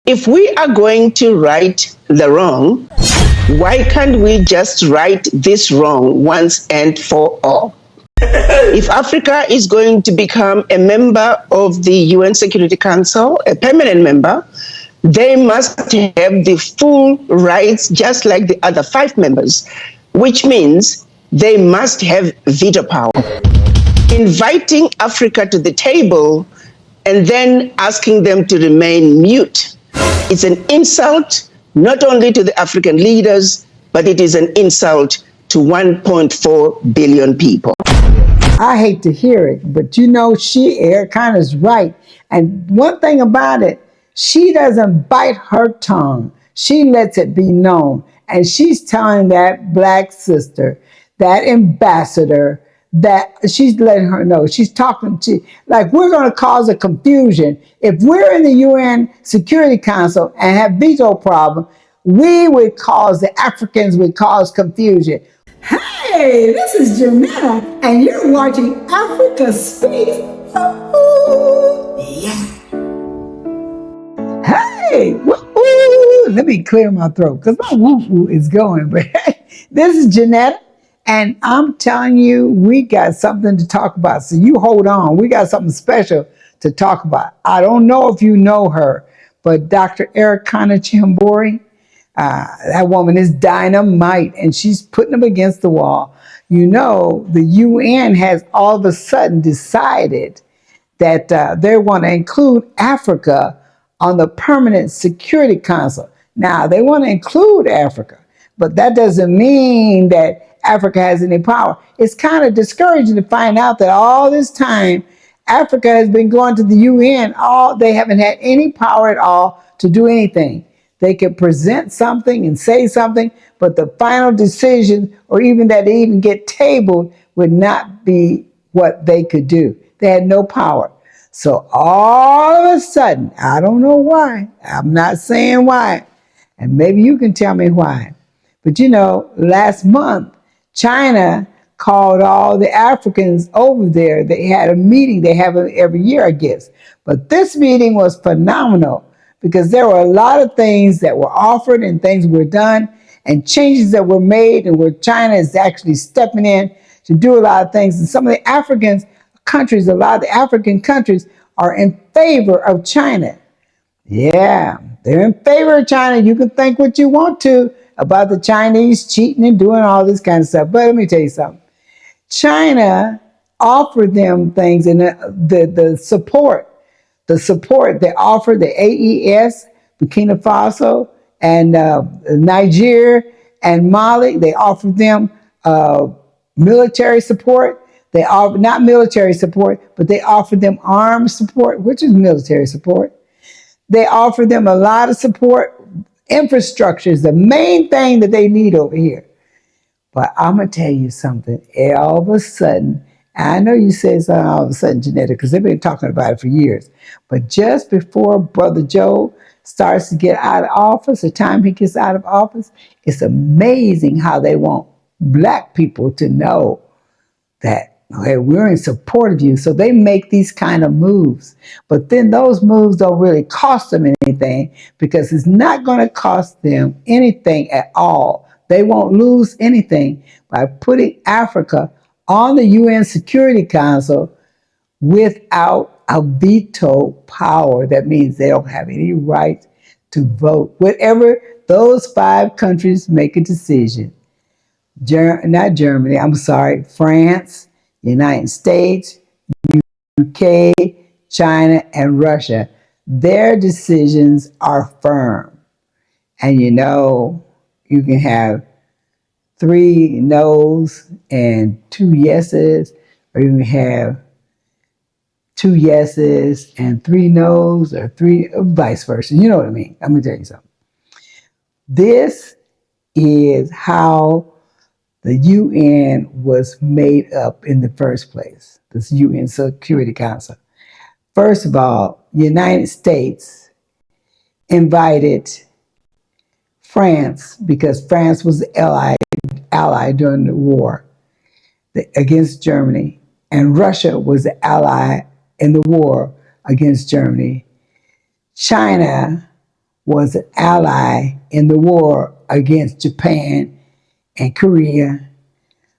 If we are going to right the wrong, why can't we just right this wrong once and for all? If Africa is going to become a member of the UN Security Council, a permanent member, they must have the full rights just like the other 5 members, which means they must have veto power. Inviting Africa to the table and then asking them to remain mute, it's an insult not only to the African leaders, but it is an insult to 1.4 billion people. I hate to hear it, but you know, Arikana's right. And one thing about it, she doesn't bite her tongue. She lets it be known. And she's telling that black sister, that ambassador, that she's letting her know. She's talking to, like, we're going to cause a confusion. If we're in the UN Security Council and have veto problem, we would cause, the Africans would cause confusion. Hey, this is Janetta, and you're watching Africa Speak. Oh, yeah. Hey, woo-hoo. Let me clear my throat because my woo-woo is going. But this is Janetta, and I'm telling you, we got something to talk about. So you hold on. We got something special to talk about. I don't know if you know her, but Dr. Arikana Chihombori, that woman is dynamite, and she's putting them against the wall. You know, the UN has all of a sudden decided that they want to include Africa on the Permanent Security Council. Now, they want to include Africa, but that doesn't mean that Africa has any power. It's kind of discouraging to find out that all this time, Africa has been going to the UN, they haven't had any power at all to do anything. They could present something and say something, but the final decision, or even that they even get tabled, would not be what they could do. They had no power. So all of a sudden, I don't know why, I'm not saying why, and maybe you can tell me why, but you know, last month, China called all the Africans over there. They had a meeting. They have it every year, I guess. But this meeting was phenomenal, because there were a lot of things that were offered and things were done and changes that were made, and where China is actually stepping in to do a lot of things. And some of the African countries, a lot of the African countries are in favor of China. Yeah, they're in favor of China. You can think what you want to about the Chinese cheating and doing all this kind of stuff. But let me tell you something. China offered them things, and the support they offered, the AES, Burkina Faso, and Niger and Mali, they offered them military support. They offered, not military support, but they offered them arms support, which is military support. They offered them a lot of support. Infrastructure is the main thing that they need over here. But I'm going to tell you something. All of a sudden, I know you say it's all of a sudden, Janetta, because they've been talking about it for years. But just before Brother Joe starts to get out of office, the time he gets out of office, it's amazing how they want black people to know that, hey, we're in support of you. So they make these kind of moves. But then those moves don't really cost them anything, because it's not going to cost them anything at all. They won't lose anything by putting Africa on the UN Security Council without a veto power. That means they don't have any right to vote. Whatever those 5 countries make a decision, not Germany, I'm sorry, France, United States, UK, China, and Russia, their decisions are firm. And you know, you can have 3 no's and 2 yeses, or you can have 2 yeses and 3 no's, or 3, vice versa. You know what I mean? I'm going to tell you something. This is how the UN was made up in the first place, this UN Security Council. First of all, the United States invited France, because France was the ally during the war against Germany, and Russia was the ally in the war against Germany. China was an ally in the war against Japan and Korea.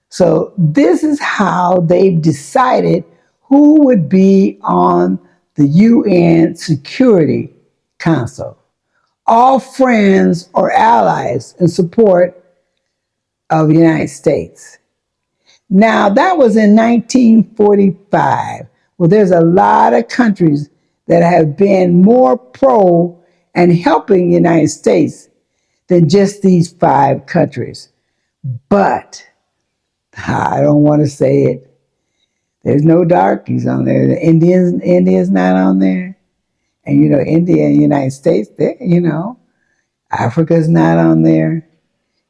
So this is how they've decided who would be on the UN Security Council. All friends or allies in support of the United States. Now, that was in 1945. Well, there's a lot of countries that have been more pro and helping the United States than just these 5 countries. But I don't want to say it. There's no darkies on there. The India's not on there. And, India and the United States, Africa's not on there.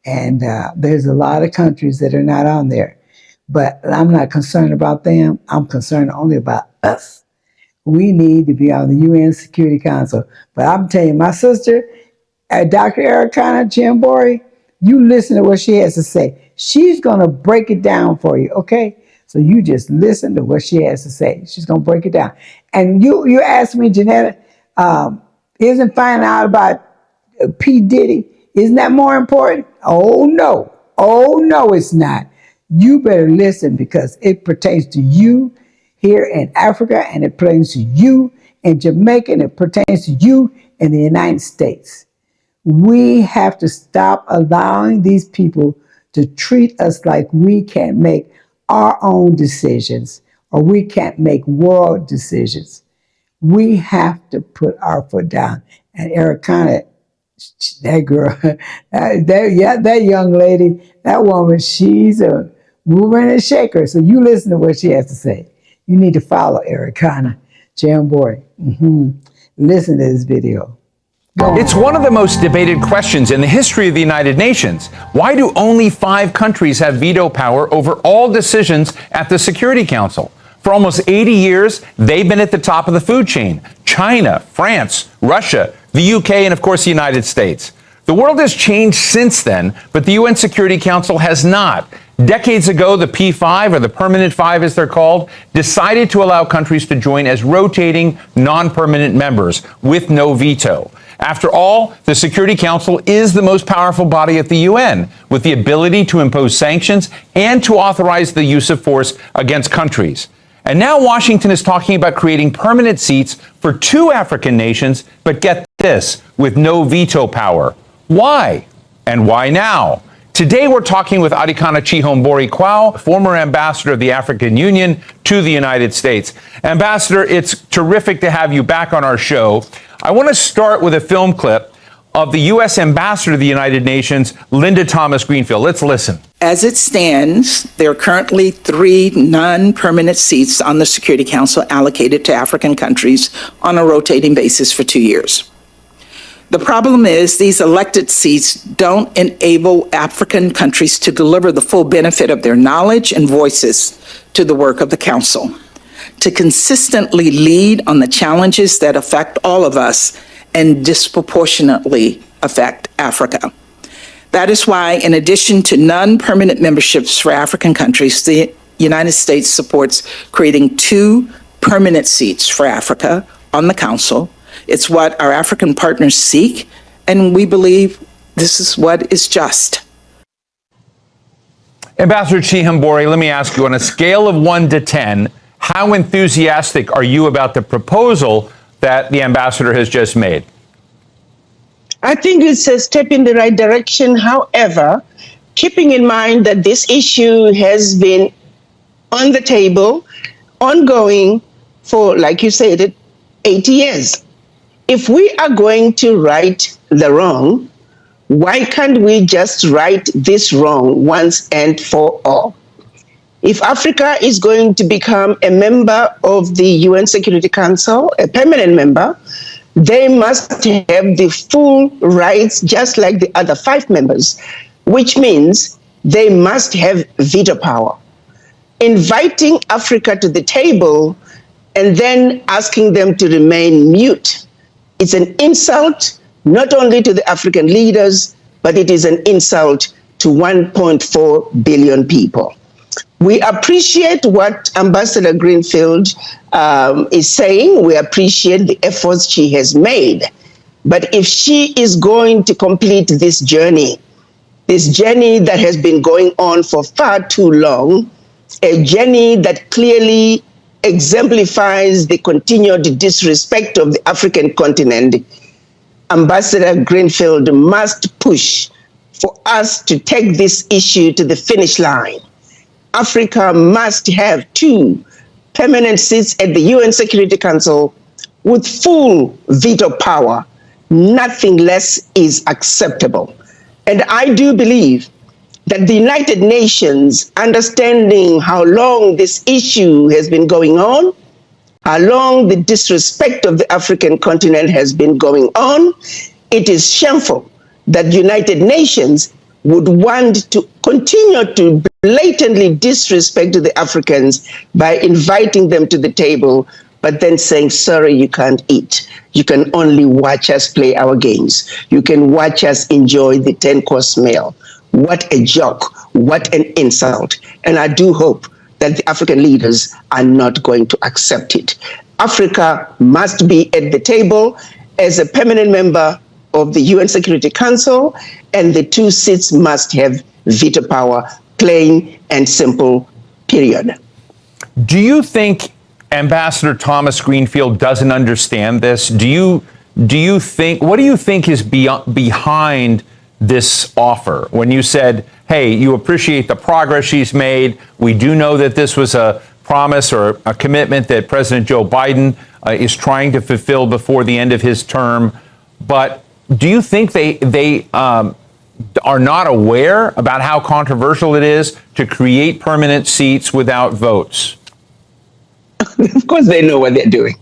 And there's a lot of countries that are not on there. But I'm not concerned about them. I'm concerned only about us. We need to be on the UN Security Council. But I'm telling you, my sister, Dr. Arikana Chihombori, you listen to what she has to say. She's going to break it down for you, okay? So you just listen to what she has to say. She's going to break it down. And you asked me, Janetta, isn't finding out about P. Diddy, isn't that more important? Oh, no. Oh, no, it's not. You better listen because it pertains to you here in Africa, and it pertains to you in Jamaica, and it pertains to you in the United States. We have to stop allowing these people to treat us like we can't make our own decisions or we can't make world decisions. We have to put our foot down. And Arikana, that girl, that young lady, that woman, she's a mover and a shaker. So you listen to what she has to say. You need to follow Arikana Chihombori. Listen to this video. It's one of the most debated questions in the history of the United Nations. Why do only 5 countries have veto power over all decisions at the Security Council? For almost 80 years, they've been at the top of the food chain. China, France, Russia, the UK, and of course the United States. The world has changed since then, but the UN Security Council has not. Decades ago, the P5, or the Permanent 5 as they're called, decided to allow countries to join as rotating, non-permanent members with no veto. After all, the Security Council is the most powerful body at the UN, with the ability to impose sanctions and to authorize the use of force against countries. And now Washington is talking about creating permanent seats for 2 African nations, but get this, with no veto power. Why? And why now? Today we're talking with Arikana Chihombori-Quao, former ambassador of the African Union to the United States. Ambassador, it's terrific to have you back on our show. I want to start with a film clip of the U.S. Ambassador to the United Nations, Linda Thomas Greenfield. Let's listen. As it stands, there are currently 3 non-permanent seats on the Security Council allocated to African countries on a rotating basis for 2 years. The problem is these elected seats don't enable African countries to deliver the full benefit of their knowledge and voices to the work of the Council, to consistently lead on the challenges that affect all of us and disproportionately affect Africa. That is why, in addition to non-permanent memberships for African countries, the United States supports creating 2 permanent seats for Africa on the Council. It's what our African partners seek, and we believe this is what is just. Ambassador Chihombori, let me ask you, on a scale of 1 to 10, how enthusiastic are you about the proposal that the ambassador has just made? I think it's a step in the right direction. However, keeping in mind that this issue has been on the table, ongoing for, like you said, 80 years. If we are going to right the wrong, why can't we just right this wrong once and for all? If Africa is going to become a member of the UN Security Council, a permanent member, they must have the full rights just like the other 5 members, which means they must have veto power. Inviting Africa to the table and then asking them to remain mute, it's an insult not only to the African leaders, but it is an insult to 1.4 billion people. We appreciate what Ambassador Greenfield is saying. We appreciate the efforts she has made. But if she is going to complete this journey that has been going on for far too long, a journey that clearly exemplifies the continued disrespect of the African continent, Ambassador Greenfield must push for us to take this issue to the finish line. Africa must have 2 permanent seats at the UN Security Council with full veto power. Nothing less is acceptable. And I do believe that the United Nations, understanding how long this issue has been going on, how long the disrespect of the African continent has been going on, it is shameful that the United Nations would want to continue to blatantly disrespect the Africans by inviting them to the table, but then saying, sorry, you can't eat. You can only watch us play our games. You can watch us enjoy the 10-course meal. What a joke. What an insult. And I do hope that the African leaders are not going to accept it. Africa must be at the table as a permanent member of the UN Security Council, and the 2 seats must have veto power, plain and simple, period. Do you think Ambassador Thomas Greenfield doesn't understand this? What do you think is behind this offer? When you said, hey, you appreciate the progress she's made, we do know that this was a promise or a commitment that President Joe Biden is trying to fulfill before the end of his term, but do you think they are not aware about how controversial it is to create permanent seats without votes? Of course they know what they're doing.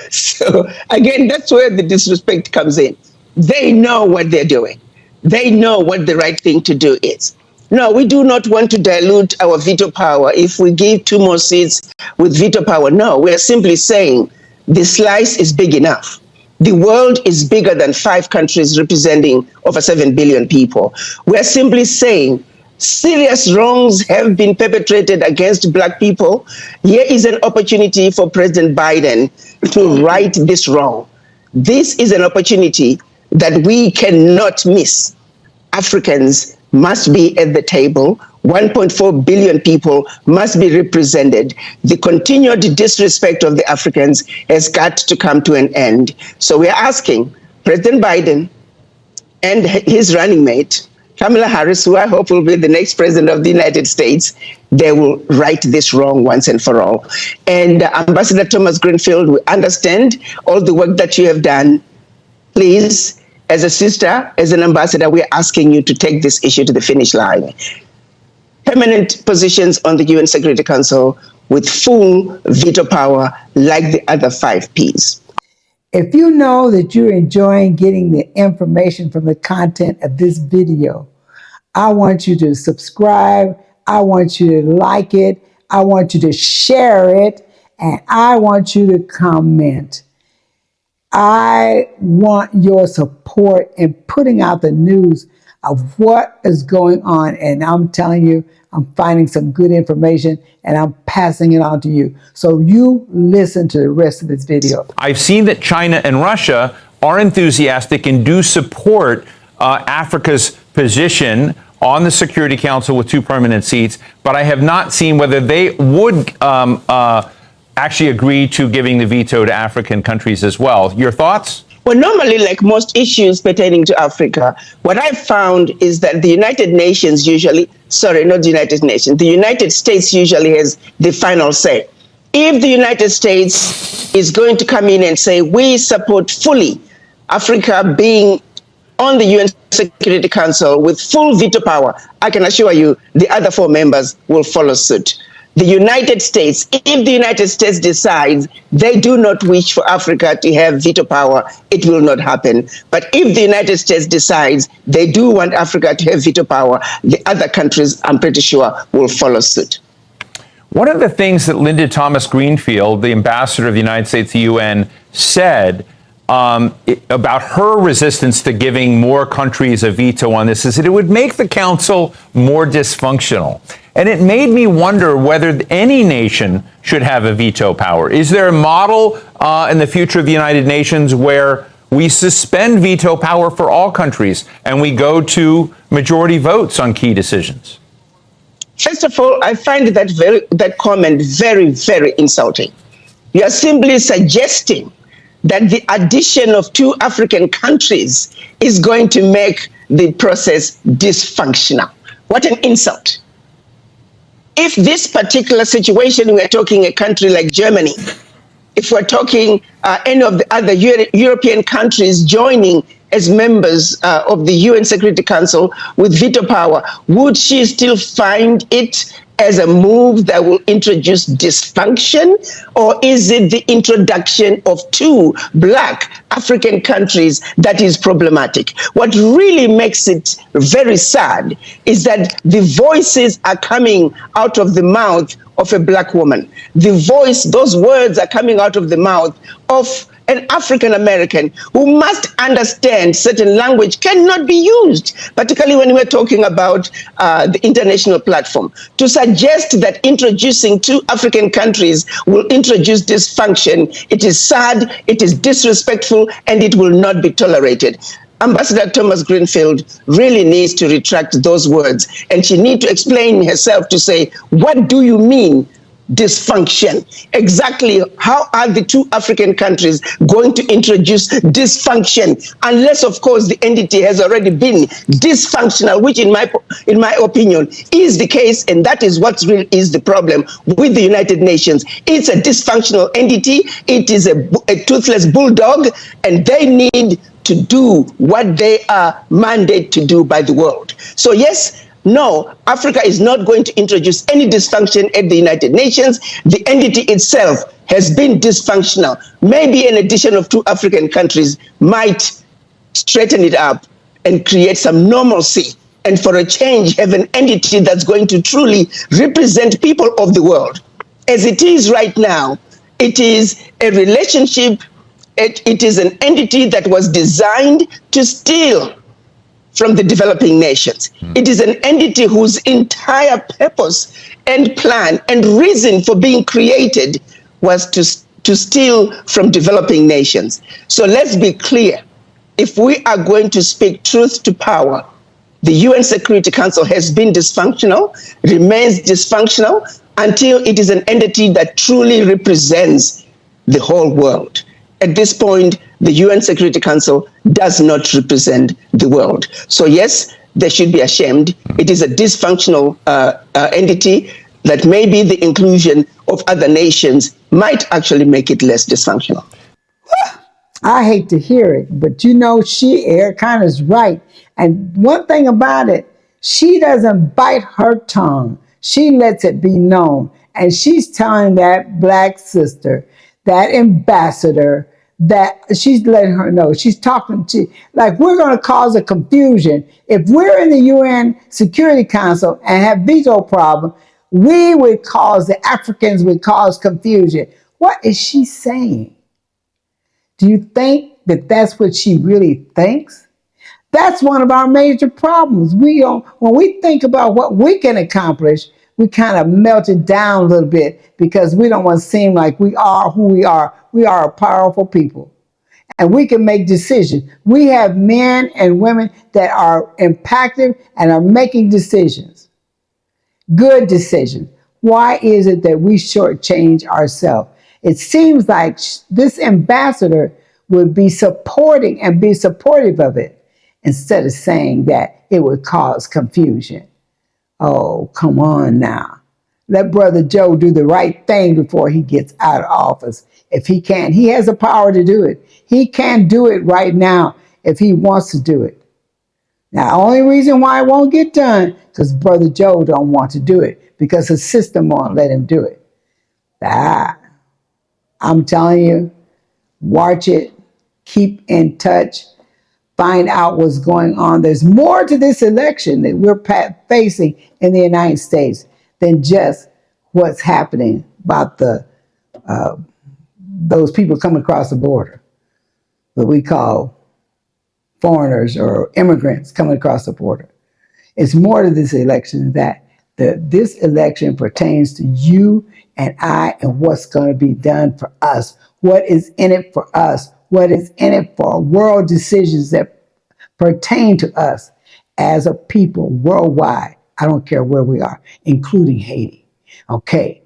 So again, that's where the disrespect comes in. They know what they're doing. They know what the right thing to do is. No, we do not want to dilute our veto power if we give 2 more seats with veto power. No, we're simply saying the slice is big enough. The world is bigger than 5 countries representing over 7 billion people. We're simply saying serious wrongs have been perpetrated against Black people. Here is an opportunity for President Biden to right this wrong. This is an opportunity that we cannot miss. Africans must be at the table. 1.4 billion people must be represented. The continued disrespect of the Africans has got to come to an end. So we're asking President Biden and his running mate, Kamala Harris, who I hope will be the next president of the United States, they will right this wrong once and for all. And Ambassador Thomas Greenfield, we understand all the work that you have done. Please, as a sister, as an ambassador, we're asking you to take this issue to the finish line. Permanent positions on the UN Security Council with full veto power like the other 5 Ps. If you know that you're enjoying getting the information from the content of this video, I want you to subscribe, I want you to like it, I want you to share it, and I want you to comment. I want your support in putting out the news of what is going on. And I'm telling you, I'm finding some good information and I'm passing it on to you. So you listen to the rest of this video. I've seen that China and Russia are enthusiastic and do support Africa's position on the Security Council with 2 permanent seats, but I have not seen whether they would actually agree to giving the veto to African countries as well. Your thoughts? Well, normally, like most issues pertaining to Africa, what I've found is that the United Nations usually, not the United Nations, the United States usually has the final say. If the United States is going to come in and say, we support fully Africa being on the UN Security Council with full veto power, I can assure you the other 4 members will follow suit. The United States, if the United States decides they do not wish for Africa to have veto power, it will not happen. But if the United States decides they do want Africa to have veto power, the other countries, I'm pretty sure, will follow suit. One of the things that Linda Thomas Greenfield, the ambassador of the United States to the UN, said about her resistance to giving more countries a veto on this is that it would make the council more dysfunctional. And it made me wonder whether any nation should have a veto power. Is there a model in the future of the United Nations where we suspend veto power for all countries and we go to majority votes on key decisions? First of all, I find that comment very, very insulting. You are simply suggesting that the addition of two African countries is going to make the process dysfunctional. What an insult. If this particular situation, we're talking a country like Germany, if we're talking any of the other European countries joining as members of the UN Security Council with veto power, would she still find it as a move that will introduce dysfunction? Or is it the introduction of two Black African countries that is problematic? What really makes it very sad is that the voices are coming out of the mouth of a Black woman. Those words are coming out of the mouth of an African American who must understand certain language cannot be used, particularly when we're talking about the international platform. To suggest that introducing two African countries will introduce dysfunction, it is sad, it is disrespectful, and it will not be tolerated. Ambassador Thomas Greenfield really needs to retract those words, and she needs to explain herself to say, what do you mean dysfunction? Exactly how are the two African countries going to introduce dysfunction, unless of course the entity has already been dysfunctional, which in my opinion is the case, and that is what really is the problem with the United Nations. It's a dysfunctional entity, it is a toothless bulldog, and they need to do what they are mandated to do by the world. So yes, no, Africa is not going to introduce any dysfunction at the United Nations. The entity itself has been dysfunctional. Maybe an addition of two African countries might straighten it up and create some normalcy, and for a change have an entity that's going to truly represent people of the world. As it is right now, it is a relationship, it is an entity that was designed to steal from the developing nations. It is an entity whose entire purpose and plan and reason for being created was to steal from developing nations. So let's be clear. If we are going to speak truth to power, the UN Security Council has been dysfunctional, remains dysfunctional, until it is an entity that truly represents the whole world. At this point, the UN Security Council does not represent the world. So yes, they should be ashamed. It is a dysfunctional entity that maybe the inclusion of other nations might actually make it less dysfunctional. I hate to hear it, but you know, Arikana's right. And one thing about it, she doesn't bite her tongue. She lets it be known. And she's telling that Black sister, that ambassador, that she's letting her know, she's talking to, like, we're going to cause a confusion. If we're in the UN Security Council and have veto problem, we would cause, the Africans would cause confusion. What is she saying? Do you think that that's what she really thinks? That's one of our major problems. When we think about what we can accomplish, we kind of melt it down a little bit because we don't want to seem like we are who we are. We are a powerful people, and we can make decisions. We have men and women that are impacted and are making decisions, good decisions. Why is it that we shortchange ourselves? It seems like this ambassador would be supporting and be supportive of it instead of saying that it would cause confusion. Oh, come on now. Let Brother Joe do the right thing before he gets out of office. If he can, he has the power to do it. He can do it right now if he wants to do it. Now, the only reason why it won't get done is because Brother Joe don't want to do it, because the system won't let him do it. I'm telling you, watch it, keep in touch, find out what's going on. There's more to this election that we're facing in the United States than just what's happening about those people coming across the border, what we call foreigners or immigrants coming across the border. It's more to this election than that. This election pertains to you and I and what's going to be done for us. What is in it for us? what is in it for world decisions that pertain to us as a people worldwide. I don't care where we are, including Haiti. Okay,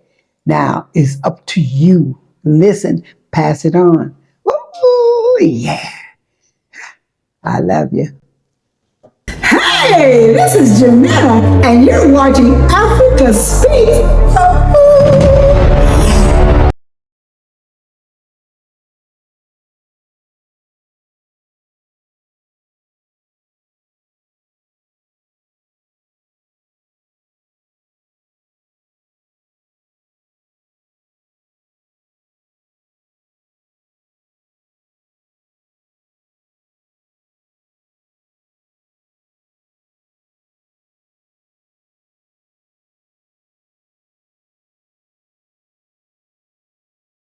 now it's up to you. Listen, pass it on. Ooh, yeah. I love you. Hey, this is Janetta, and you're watching Africa Speak